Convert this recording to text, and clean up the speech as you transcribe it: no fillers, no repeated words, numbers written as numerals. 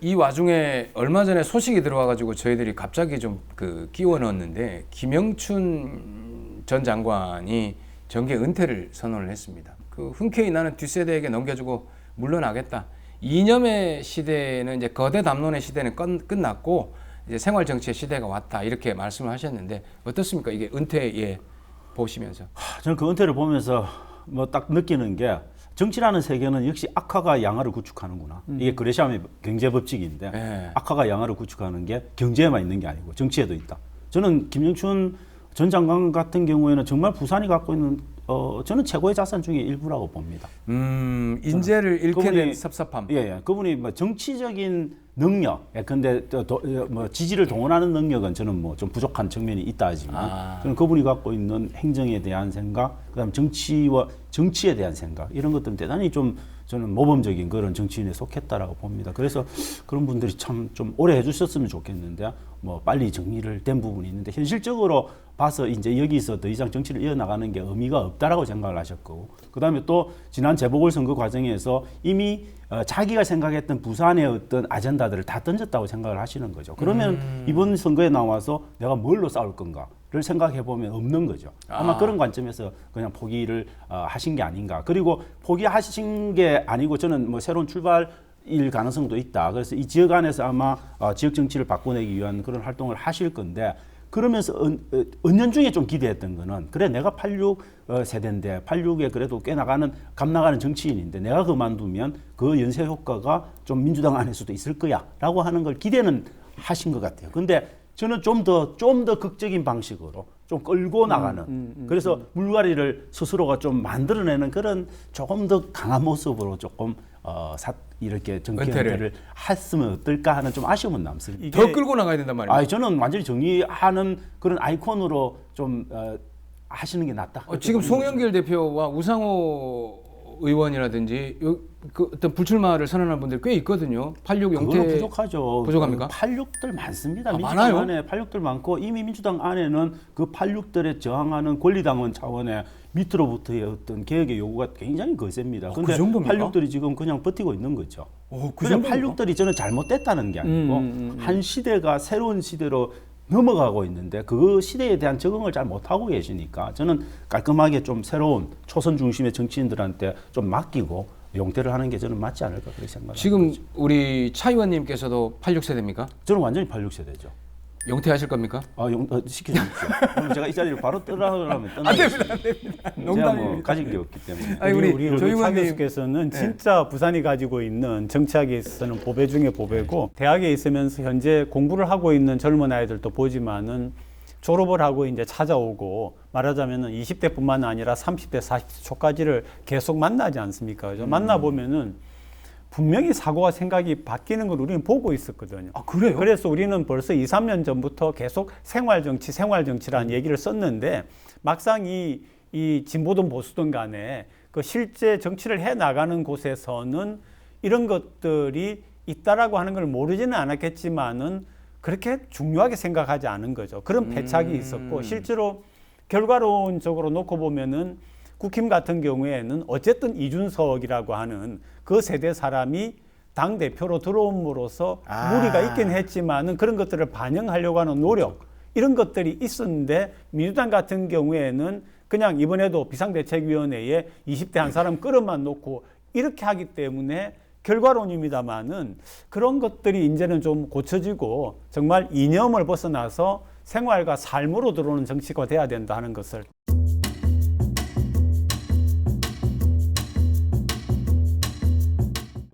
이 와중에 얼마 전에 소식이 들어와가지고 저희들이 갑자기 좀 끼워 넣었는데 김영춘 전 장관이 정계 은퇴를 선언을 했습니다. 흔쾌히 나는 뒷세대에게 넘겨주고 물러나겠다. 이념의 시대는 이제 거대 담론의 시대는 끝났고 이제 생활 정치의 시대가 왔다 이렇게 말씀을 하셨는데 어떻습니까? 이게 은퇴에 보시면서. 저는 그 은퇴를 보면서 뭐 딱 느끼는 게 정치라는 세계는 역시 악화가 양화를 구축하는구나. 이게 그레샴의 경제 법칙인데 네. 악화가 양화를 구축하는 게 경제에만 있는 게 아니고 정치에도 있다. 저는 김영춘 전 장관 같은 경우에는 정말 부산이 갖고 있는 저는 최고의 자산 중에 일부라고 봅니다. 인재를 잃게 된 섭섭함. 예. 그분이 뭐 정치적인 능력, 근데 뭐 지지를 동원하는 능력은 저는 뭐 좀 부족한 측면이 있다 하지만 저는 그분이 갖고 있는 행정에 대한 생각, 그다음 정치에 대한 생각 이런 것들은 대단히 좀 저는 모범적인 그런 정치인에 속했다라고 봅니다. 그래서 그런 분들이 참 좀 오래 해주셨으면 좋겠는데 뭐 빨리 정리를 된 부분이 있는데 현실적으로 봐서 이제 여기서 더 이상 정치를 이어나가는 게 의미가 없다라고 생각을 하셨고, 그다음에 또 지난 재보궐선거 과정에서 이미 자기가 생각했던 부산의 어떤 아젠다들을 다 던졌다고 생각을 하시는 거죠. 그러면 이번 선거에 나와서 내가 뭘로 싸울 건가를 생각해 보면 없는 거죠. 아마 그런 관점에서 그냥 포기를 하신 게 아닌가. 그리고 포기하신 게 아니고 저는 뭐 새로운 출발일 가능성도 있다. 그래서 이 지역 안에서 아마 지역 정치를 바꿔내기 위한 그런 활동을 하실 건데, 그러면서 은연중에 좀 기대했던 거는, 그래 내가 86 세대인데 86에 그래도 꽤 감 나가는 정치인인데 내가 그만두면 그 연쇄 효과가 좀 민주당 안에서도 있을 거야 라고 하는 걸 기대는 하신 것 같아요. 근데 저는 좀 더 극적인 방식으로 좀 끌고 나가는 그래서 물갈이를 스스로가 좀 만들어내는 그런 조금 더 강한 모습으로 조금 이렇게 정치를 했으면 어떨까 하는 좀 아쉬움은 남습니다. 더 끌고 나가야 된단 말이에요. 저는 완전히 정리하는 그런 아이콘으로 좀 하시는 게 낫다. 지금 송영길 대표와 우상호 의원이라든지 그 어떤 불출마를 선언한 분들 꽤 있거든요. 86 영태 부족하죠. 부족합니까? 86들 많습니다. 민주당 많아요? 안에 86들 많고 이미 민주당 안에는 그 86들에 저항하는 권리당원 차원의 밑으로부터의 어떤 개혁의 요구가 굉장히 거셉니다. 그 근데 정도입니까? 86들이 지금 그냥 버티고 있는 거죠. 그냥 86들이 저는 잘못됐다는 게 아니고 한 시대가 새로운 시대로 넘어가고 있는데 그 시대에 대한 적응을 잘 못하고 계시니까 저는 깔끔하게 좀 새로운 초선 중심의 정치인들한테 좀 맡기고 용퇴를 하는 게 저는 맞지 않을까 그렇게 생각합니다. 지금 우리 차 의원님께서도 86세대입니까? 저는 완전히 86세대죠. 영퇴하실 겁니까? 시켜주십시오. 그럼 제가 이 자리를 바로 떠나려면 안 됩니다. 제가 뭐 가진 게 없기 때문에. 아니, 우리 차 교수께서는 진짜 부산이 가지고 있는 정치학에 있어서는 보배 중에 보배고, 대학에 있으면서 현재 공부를 하고 있는 젊은 아이들도 보지만은 졸업을 하고 이제 찾아오고, 말하자면은 20대뿐만 아니라 30대, 40대 초까지를 계속 만나지 않습니까? 그죠? 만나보면은 분명히 사고와 생각이 바뀌는 걸 우리는 보고 있었거든요. 그래요? 그래서 우리는 벌써 2, 3년 전부터 계속 생활정치라는 얘기를 썼는데, 막상 이 진보든 보수든 간에 그 실제 정치를 해 나가는 곳에서는 이런 것들이 있다라고 하는 걸 모르지는 않았겠지만은 그렇게 중요하게 생각하지 않은 거죠. 그런 패착이 있었고, 실제로 결과론적으로 놓고 보면은 국힘 같은 경우에는 어쨌든 이준석이라고 하는 그 세대 사람이 당대표로 들어옴으로써 무리가 있긴 했지만은 그런 것들을 반영하려고 하는 노력, 이런 것들이 있었는데, 민주당 같은 경우에는 그냥 이번에도 비상대책위원회에 20대 한 사람 끌어만 놓고 이렇게 하기 때문에 결과론입니다만은 그런 것들이 이제는 좀 고쳐지고 정말 이념을 벗어나서 생활과 삶으로 들어오는 정치가 돼야 된다 하는 것을